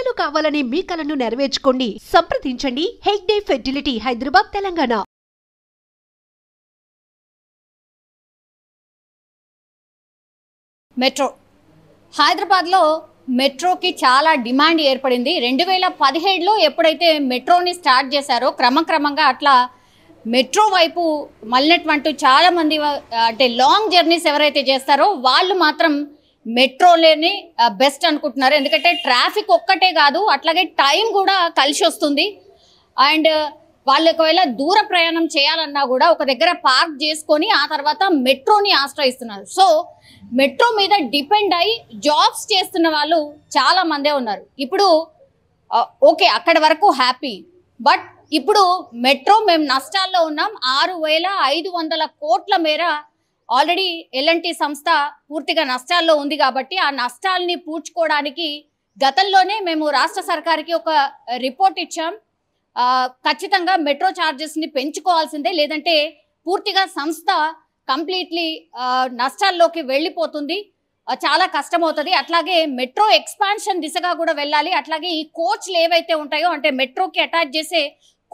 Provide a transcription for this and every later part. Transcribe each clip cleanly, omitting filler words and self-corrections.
పిల్లలు కావాలని మీ కలను నెరవేర్చుకోండి. సంప్రదించండి హెగ్డే ఫెర్టిలిటీ, హైదరాబాద్, తెలంగాణ. మెట్రో హైదరాబాద్లో మెట్రోకి చాలా డిమాండ్ ఏర్పడింది. 2017లో ఎప్పుడైతే మెట్రోని స్టార్ట్ చేశారో క్రమక్రమంగా అట్లా మెట్రో వైపు మళ్ళినటువంటి చాలామంది అంటే లాంగ్ జర్నీస్ ఎవరైతే చేస్తారో వాళ్ళు మాత్రం మెట్రోలోనే బెస్ట్ అనుకుంటున్నారు. ఎందుకంటే ట్రాఫిక్ ఒక్కటే కాదు, అట్లాగే టైం కూడా కలిసి వస్తుంది. అండ్ వాళ్ళు ఒకవేళ దూర ప్రయాణం చేయాలన్నా కూడా ఒక దగ్గర పార్క్ చేసుకొని ఆ తర్వాత మెట్రోని ఆశ్రయిస్తున్నారు. సో మెట్రో మీద డిపెండ్ అయి జాబ్స్ చేస్తున్న వాళ్ళు చాలా మందే ఉన్నారు. ఇప్పుడు ఓకే అక్కడి వరకు హ్యాపీ, బట్ ఇప్పుడు మెట్రో మేము నష్టాల్లో ఉన్నాం. 6,500 కోట్ల మేర ఆల్రెడీ ఎల్ఎన్టీ సంస్థ పూర్తిగా నష్టాల్లో ఉంది. కాబట్టి ఆ నష్టాలని పూడ్చుకోవడానికి గతంలోనే మేము రాష్ట్ర సర్కార్కి ఒక రిపోర్ట్ ఇచ్చాం. ఖచ్చితంగా మెట్రో ఛార్జెస్ని పెంచుకోవాల్సిందే, లేదంటే పూర్తిగా సంస్థ కంప్లీట్లీ నష్టాల్లోకి వెళ్ళిపోతుంది, చాలా కష్టమవుతుంది. అట్లాగే మెట్రో ఎక్స్పాన్షన్ దిశగా కూడా వెళ్ళాలి. అట్లాగే ఈ కోచ్లు ఏవైతే ఉంటాయో అంటే మెట్రోకి అటాచ్ చేసే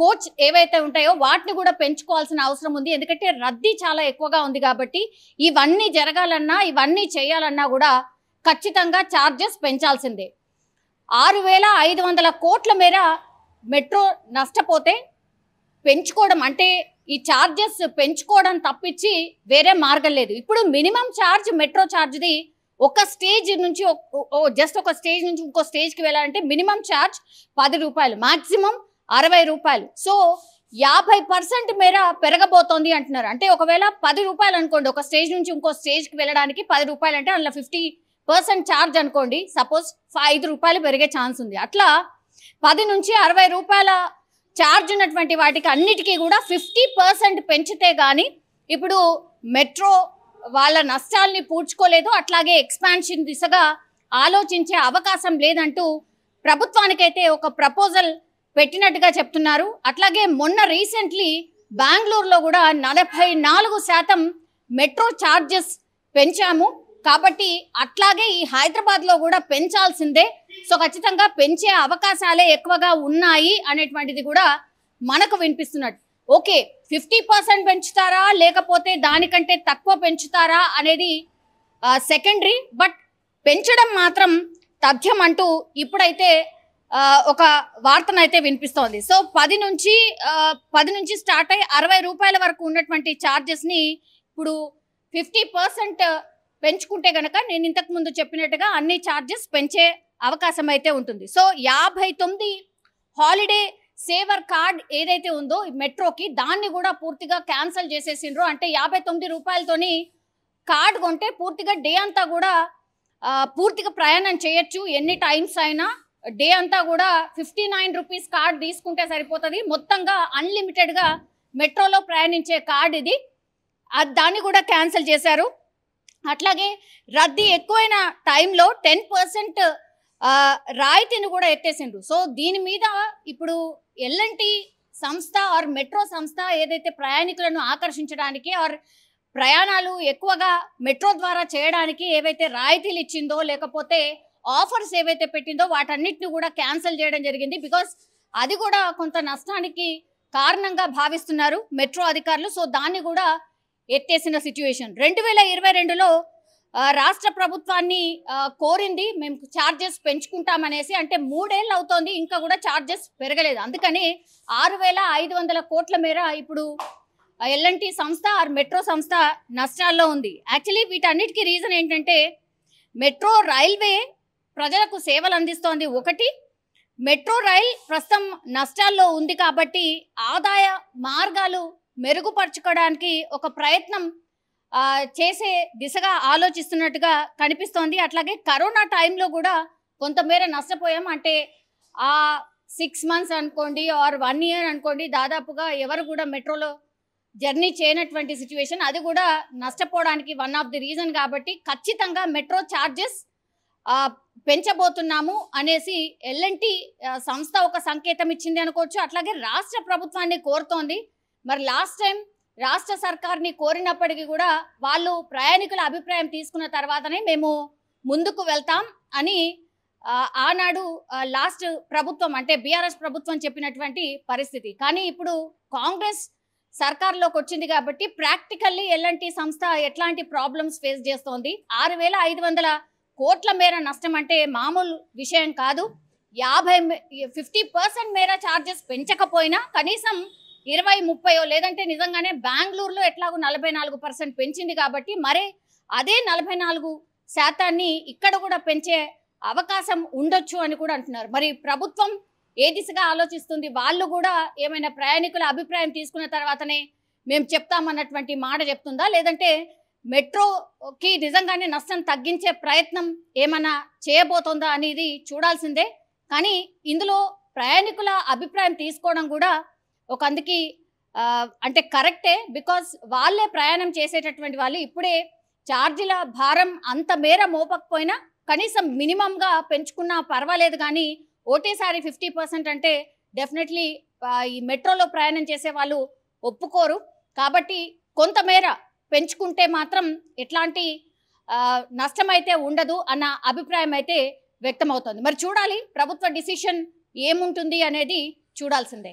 కోచ్ ఏవైతే ఉంటాయో వాటిని కూడా పెంచుకోవాల్సిన అవసరం ఉంది. ఎందుకంటే రద్దీ చాలా ఎక్కువగా ఉంది. కాబట్టి ఇవన్నీ జరగాలన్నా ఇవన్నీ చేయాలన్నా కూడా ఖచ్చితంగా ఛార్జెస్ పెంచాల్సిందే. 6,500 కోట్ల మేర మెట్రో నష్టపోతే పెంచుకోవడం అంటే ఈ ఛార్జెస్ పెంచుకోవడం తప్పించి వేరే మార్గం లేదు. ఇప్పుడు మినిమం ఛార్జ్ మెట్రో ఛార్జ్ది ఒక స్టేజ్ నుంచి జస్ట్ ఒక స్టేజ్ నుంచి ఇంకో స్టేజ్కి వెళ్ళాలంటే మినిమం ఛార్జ్ 10 రూపాయలు, మాక్సిమం 60 రూపాయలు. సో 50% మేర పెరగబోతోంది అంటున్నారు. అంటే ఒకవేళ 10 రూపాయలు అనుకోండి, ఒక స్టేజ్ నుంచి ఇంకో స్టేజ్కి వెళ్ళడానికి 10 రూపాయలు అంటే అందులో 50% ఛార్జ్ అనుకోండి, సపోజ్ 5 రూపాయలు పెరిగే ఛాన్స్ ఉంది. అట్లా 10 నుంచి 60 రూపాయల ఛార్జ్ ఉన్నటువంటి వాటికి అన్నిటికీ కూడా 50% పెంచితే కానీ ఇప్పుడు మెట్రో వాళ్ళ నష్టాలని పూడ్చుకోలేదు, అట్లాగే ఎక్స్పాన్షన్ దిశగా ఆలోచించే అవకాశం లేదంటూ ప్రభుత్వానికైతే ఒక ప్రపోజల్ పెట్టినట్టుగా చెప్తున్నారు. అట్లాగే మొన్న రీసెంట్లీ బెంగళూరులో కూడా 44% మెట్రో ఛార్జెస్ పెంచాము. కాబట్టి అట్లాగే ఈ హైదరాబాద్లో కూడా పెంచాల్సిందే. సో ఖచ్చితంగా పెంచే అవకాశాలే ఎక్కువగా ఉన్నాయి అనేటువంటిది కూడా మనకు వినిపిస్తున్నట్టు. ఓకే 50% పెంచుతారా లేకపోతే దానికంటే తక్కువ పెంచుతారా అనేది సెకండరీ, బట్ పెంచడం మాత్రం తథ్యం అంటూ ఇప్పుడైతే ఒక వార్తనైతే వినిపిస్తోంది. సో 10 నుంచి స్టార్ట్ అయ్యి 60 రూపాయల వరకు ఉన్నటువంటి ఛార్జెస్ని ఇప్పుడు 50% పెంచుకుంటే గనక నేను ఇంతకు ముందు చెప్పినట్టుగా అన్ని ఛార్జెస్ పెంచే అవకాశం అయితే ఉంటుంది. సో 59 హాలిడే సేవర్ కార్డ్ ఏదైతే ఉందో మెట్రోకి దాన్ని కూడా పూర్తిగా క్యాన్సిల్ చేసేసిండ్రు. అంటే 59 రూపాయలతోని కార్డ్ కొంటే పూర్తిగా డే అంతా కూడా పూర్తిగా ప్రయాణం చేయొచ్చు, ఎన్ని టైమ్స్ అయినా. డే అంతా కూడా 59 రూపీస్ కార్డ్ తీసుకుంటే సరిపోతుంది. మొత్తంగా అన్లిమిటెడ్గా మెట్రోలో ప్రయాణించే కార్డ్ ఇది. దాన్ని కూడా క్యాన్సిల్ చేశారు. అట్లాగే రద్దీ ఎక్కువైన టైంలో 10% రాయితీని కూడా ఎత్తేసిండ్రు. సో దీని మీద ఇప్పుడు ఎల్ఎన్టీ సంస్థ ఆర్ మెట్రో సంస్థ ఏదైతే ప్రయాణికులను ఆకర్షించడానికి ఆర్ ప్రయాణాలు ఎక్కువగా మెట్రో ద్వారా చేయడానికి ఏవైతే రాయితీలు ఇచ్చిందో లేకపోతే ఆఫర్స్ ఏవైతే పెట్టిందో వాటన్నిటిని కూడా క్యాన్సిల్ చేయడం జరిగింది. బికాస్ అది కూడా కొంత నష్టానికి కారణంగా భావిస్తున్నారు మెట్రో అధికారులు. సో దాన్ని కూడా ఎత్తేసిన సిచ్యువేషన్. 2022లో రాష్ట్ర ప్రభుత్వాన్ని కోరింది మేము ఛార్జెస్ పెంచుకుంటామనేసి. అంటే 3 ఏళ్ళు అవుతోంది, ఇంకా కూడా ఛార్జెస్ పెరగలేదు. అందుకని 6,500 కోట్ల మేర ఇప్పుడు ఎల్ఎన్టీ సంస్థ ఆర్ మెట్రో సంస్థ నష్టాల్లో ఉంది. యాక్చువల్లీ వీటన్నిటికీ రీజన్ ఏంటంటే మెట్రో రైల్వే ప్రజలకు సేవలు అందిస్తోంది ఒకటి, మెట్రో రైల్ ప్రస్తుతం నష్టాల్లో ఉంది. కాబట్టి ఆదాయ మార్గాలు మెరుగుపరచుకోవడానికి ఒక ప్రయత్నం చేసే దిశగా ఆలోచిస్తున్నట్టుగా కనిపిస్తోంది. అట్లాగే కరోనా టైంలో కూడా కొంతమేర నష్టపోయాం. అంటే 6 మంత్స్ అనుకోండి ఆర్ 1 ఇయర్ అనుకోండి, దాదాపుగా ఎవరు కూడా మెట్రోలో జర్నీ చేయనటువంటి సిచ్యువేషన్. అది కూడా నష్టపోవడానికి వన్ ఆఫ్ ది రీజన్. కాబట్టి ఖచ్చితంగా మెట్రో ఛార్జెస్ పెంచబోతున్నాము అనేసి ఎల్ఎన్టీ సంస్థ ఒక సంకేతం ఇచ్చింది అనుకోవచ్చు. అట్లాగే రాష్ట్ర ప్రభుత్వాన్ని కోరుతోంది. మరి లాస్ట్ టైం రాష్ట్ర సర్కార్ని కోరినప్పటికీ కూడా వాళ్ళు ప్రయాణికుల అభిప్రాయం తీసుకున్న తర్వాతనే మేము ముందుకు వెళ్తాం అని ఆనాడు లాస్ట్ ప్రభుత్వం అంటే బీఆర్ఎస్ ప్రభుత్వం చెప్పినటువంటి పరిస్థితి. కానీ ఇప్పుడు కాంగ్రెస్ సర్కార్లోకి వచ్చింది కాబట్టి ప్రాక్టికల్లీ ఎల్ఎన్టీ సంస్థ ఎట్లాంటి ప్రాబ్లమ్స్ ఫేస్ చేస్తోంది. 6,500 కోట్ల మేర నష్టం అంటే మామూలు విషయం కాదు. 50% మేర ఛార్జెస్ పెంచకపోయినా కనీసం 20-30 లేదంటే నిజంగానే బెంగళూరులో ఎట్లాగో 44% పెంచింది కాబట్టి మరే అదే 44% ఇక్కడ కూడా పెంచే అవకాశం ఉండొచ్చు అని కూడా అంటున్నారు. మరి ప్రభుత్వం ఏ దిశగా ఆలోచిస్తుంది? వాళ్ళు కూడా ఏమైనా ప్రయాణికుల అభిప్రాయం తీసుకున్న తర్వాతనే మేము చెప్తామన్నటువంటి మాట చెప్తుందా, లేదంటే మెట్రోకి నిజంగానే నష్టం తగ్గించే ప్రయత్నం ఏమైనా చేయబోతుందా అనేది చూడాల్సిందే. కానీ ఇందులో ప్రయాణికుల అభిప్రాయం తీసుకోవడం కూడా ఒక అందుకి అంటే కరెక్టే. బికాస్ వాళ్ళే ప్రయాణం చేసేటటువంటి వాళ్ళు ఇప్పుడే ఛార్జీల భారం అంత మేర మోపకపోయినా కనీసం మినిమంగా పెంచుకున్నా పర్వాలేదు. కానీ ఒకటేసారి 50% అంటే డెఫినెట్లీ ఈ మెట్రోలో ప్రయాణం చేసే వాళ్ళు ఒప్పుకోరు. కాబట్టి కొంతమేర పెంచుకుంటే మాత్రం ఎట్లాంటి నష్టం అయితే ఉండదు అన్న అభిప్రాయం అయితే వ్యక్తమవుతోంది. మరి చూడాలి ప్రభుత్వ డిసిషన్ ఏముంటుంది అనేది చూడాల్సిందే.